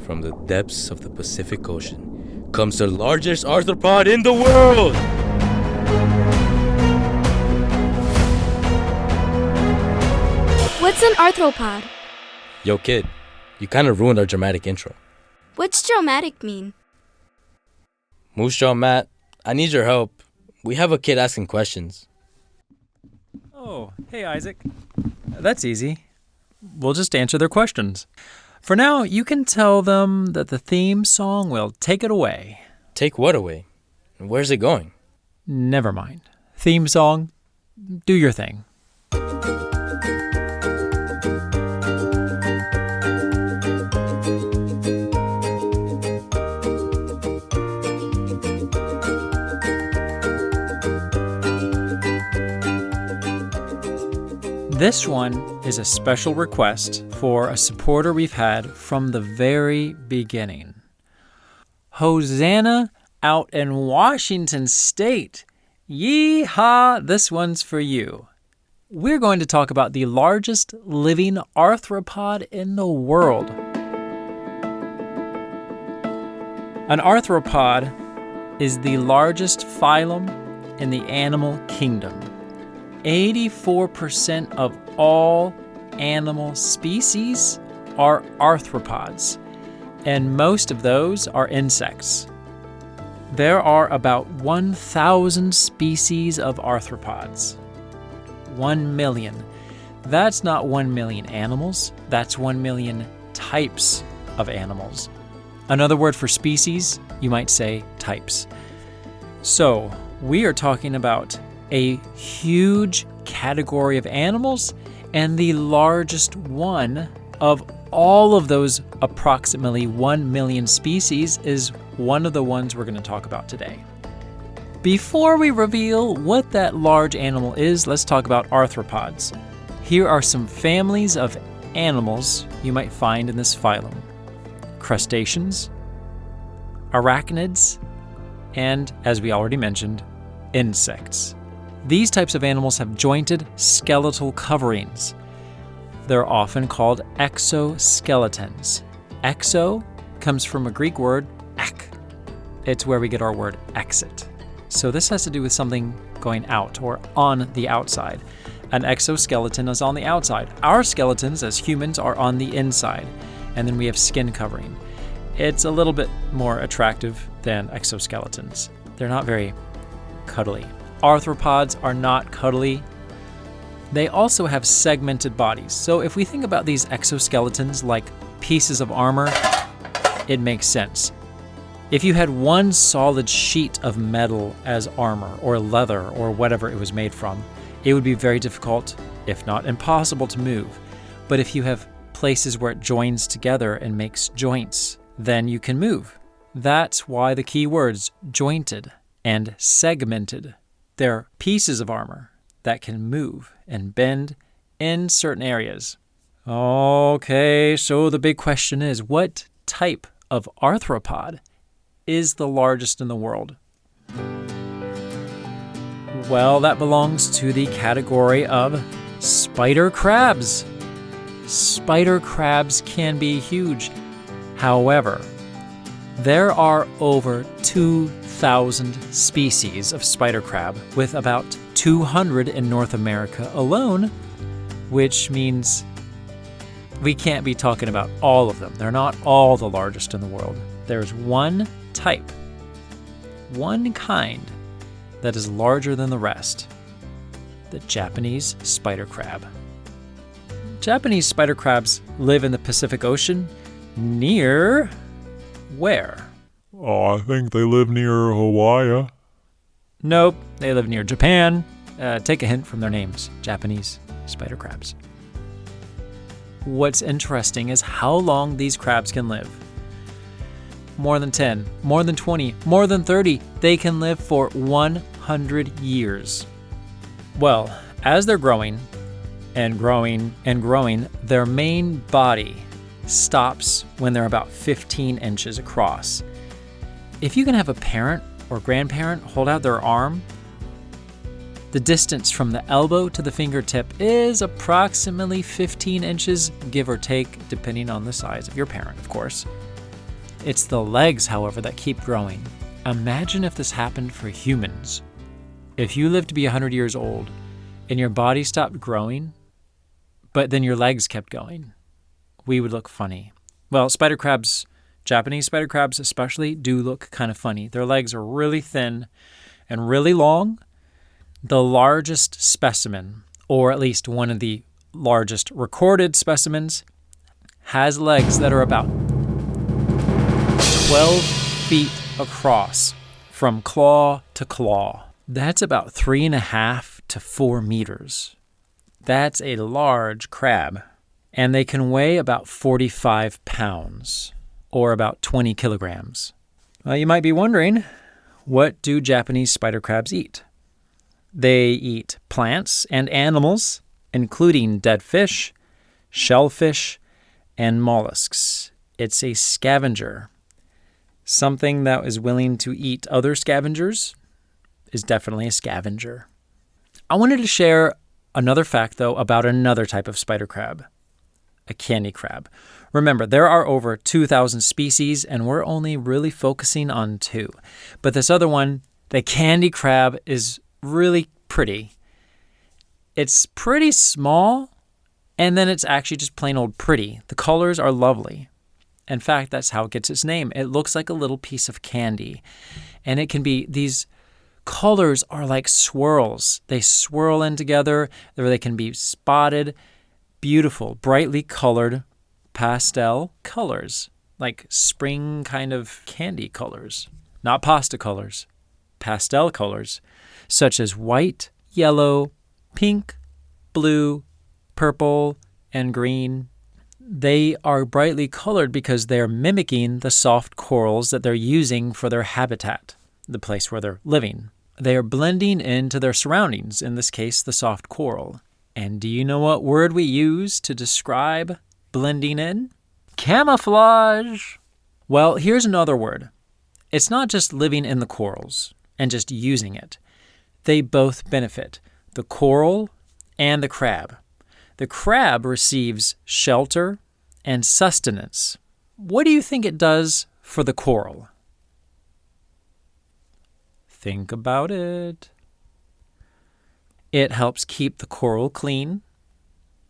From the depths of the Pacific Ocean comes the largest arthropod in the world! What's an arthropod? Yo kid, you kinda ruined our dramatic intro. What's dramatic mean? Moosejaw Matt, I need your help. We have a kid asking questions. Oh, hey Isaac. That's easy. We'll just answer their questions. For now, you can tell them that the theme song will take it away. Take what away? Where's it going? Never mind. Theme song, do your thing. This one is a special request for a supporter we've had from the very beginning. Hosanna out in Washington State. Yee-haw, this one's for you. We're going to talk about the largest living arthropod in the world. An arthropod is the largest phylum in the animal kingdom. 84% of all animal species are arthropods, and most of those are insects. There are about 1,000 species of arthropods. 1 million. That's not 1 million animals, that's 1 million types of animals. Another word for species, you might say types. So, we are talking about a huge category of animals, and the largest one of all of those approximately 1 million species is one of the ones we're going to talk about today. Before we reveal what that large animal is, let's talk about arthropods. Here are some families of animals you might find in this phylum: crustaceans, arachnids, and, as we already mentioned, insects. These types of animals have jointed skeletal coverings. They're often called exoskeletons. Exo comes from a Greek word, ek. It's where we get our word exit. So this has to do with something going out or on the outside. An exoskeleton is on the outside. Our skeletons as humans are on the inside. And then we have skin covering. It's a little bit more attractive than exoskeletons. They're not very cuddly. Arthropods are not cuddly. They also have segmented bodies. So if we think about these exoskeletons like pieces of armor, it makes sense. If you had one solid sheet of metal as armor or leather or whatever it was made from, it would be very difficult, if not impossible, to move. But if you have places where it joins together and makes joints, then you can move. That's why the key words jointed and segmented. They're pieces of armor that can move and bend in certain areas. Okay, so the big question is, what type of arthropod is the largest in the world? Well, that belongs to the category of spider crabs. Spider crabs can be huge. However, there are over 2,000 species of spider crab, with about 200 in North America alone, which means we can't be talking about all of them. They're not all the largest in the world. There's one type, one kind, that is larger than the rest: the Japanese spider crab. Japanese spider crabs live in the Pacific Ocean near where? Oh, I think they live near Hawaii. Nope, they live near Japan. Take a hint from their names, Japanese spider crabs. What's interesting is how long these crabs can live. More than 10, more than 20, more than 30. They can live for 100 years. Well, as they're growing and growing and growing, their main body stops when they're about 15 inches across. If you can have a parent or grandparent hold out their arm, the distance from the elbow to the fingertip is approximately 15 inches, give or take, depending on the size of your parent, of course. It's the legs, however, that keep growing. Imagine if this happened for humans. If you lived to be 100 years old and your body stopped growing, but then your legs kept going, we would look funny. Well, spider crabs, Japanese spider crabs especially, do look kind of funny. Their legs are really thin and really long. The largest specimen, or at least one of the largest recorded specimens, has legs that are about 12 feet across from claw to claw. That's about 3.5 to 4 meters. That's a large crab. And they can weigh about 45 pounds, or about 20 kilograms. Well, you might be wondering, what do Japanese spider crabs eat? They eat plants and animals, including dead fish, shellfish, and mollusks. It's a scavenger. Something that is willing to eat other scavengers is definitely a scavenger. I wanted to share another fact, though, about another type of spider crab, a candy crab. Remember, there are over 2,000 species, and we're only really focusing on 2. But this other one, the candy crab, is really pretty. It's pretty small, and then it's actually just plain old pretty. The colors are lovely. In fact, that's how it gets its name. It looks like a little piece of candy. And it can be, these colors are like swirls. They swirl in together, or they can be spotted. Beautiful, brightly colored pastel colors, like spring kind of candy colors. Not pasta colors, pastel colors, such as white, yellow, pink, blue, purple, and green. They are brightly colored because they're mimicking the soft corals that they're using for their habitat, the place where they're living. They are blending into their surroundings, in this case, the soft coral. And do you know what word we use to describe blending in? Camouflage! Well, here's another word. It's not just living in the corals and just using it. They both benefit, the coral and the crab. The crab receives shelter and sustenance. What do you think it does for the coral? Think about it. It helps keep the coral clean,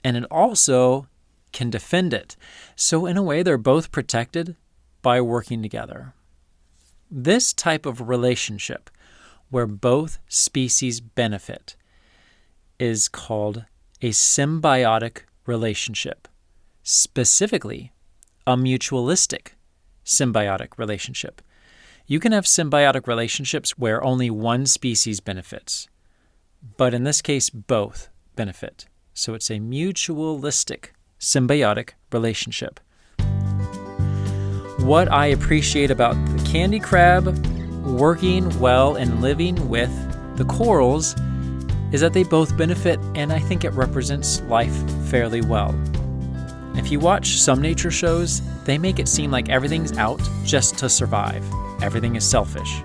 and it also can defend it. So in a way, they're both protected by working together. This type of relationship, where both species benefit, is called a symbiotic relationship, specifically a mutualistic symbiotic relationship. You can have symbiotic relationships where only one species benefits, but in this case, both benefit. So it's a mutualistic symbiotic relationship. What I appreciate about the candy crab working well and living with the corals is that they both benefit, and I think it represents life fairly well. If you watch some nature shows, they make it seem like everything's out just to survive. Everything is selfish.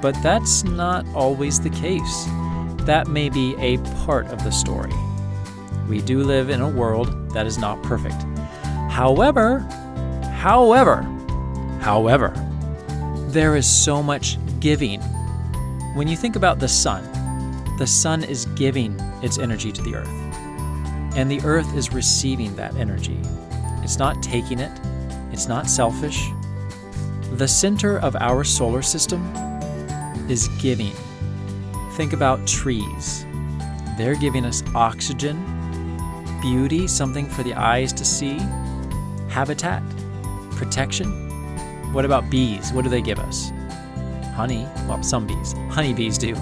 But that's not always the case. That may be a part of the story. We do live in a world that is not perfect. However, there is so much giving. When you think about the sun is giving its energy to the earth, and the earth is receiving that energy. It's not taking it. It's not selfish. The center of our solar system is giving. Think about trees. They're giving us oxygen, beauty, something for the eyes to see, habitat, protection. What about bees? What do they give us? Honey. Well, some bees. Honeybees do.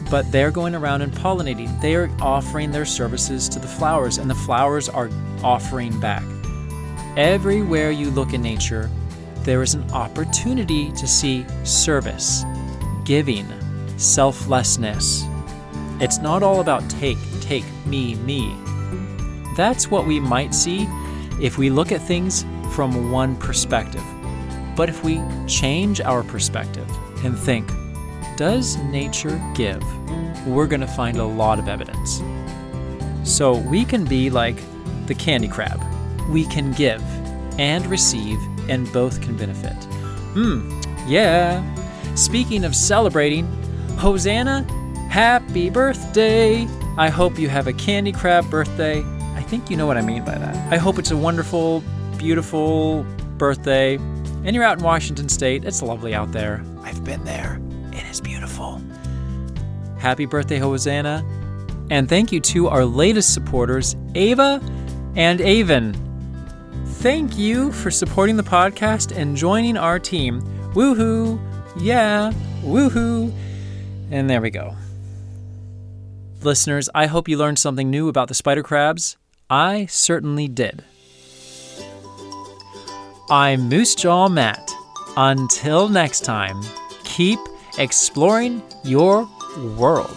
But they're going around and pollinating. They are offering their services to the flowers, and the flowers are offering back. Everywhere you look in nature, there is an opportunity to see service, giving, selflessness. It's not all about take, me. That's what we might see if we look at things from one perspective. But if we change our perspective and think, does nature give? We're going to find a lot of evidence. So we can be like the candy crab. We can give and receive and both can benefit. Yeah. Speaking of celebrating, Hosanna, happy birthday. I hope you have a candy crab birthday. I think you know what I mean by that. I hope it's a wonderful, beautiful birthday. And you're out in Washington State. It's lovely out there. I've been there. It is beautiful. Happy birthday, Hosanna. And thank you to our latest supporters, Ava and Avon. Thank you for supporting the podcast and joining our team. Woohoo! Yeah, woohoo! And there we go. Listeners, I hope you learned something new about the spider crabs. I certainly did. I'm Moosejaw Matt. Until next time, keep exploring your world.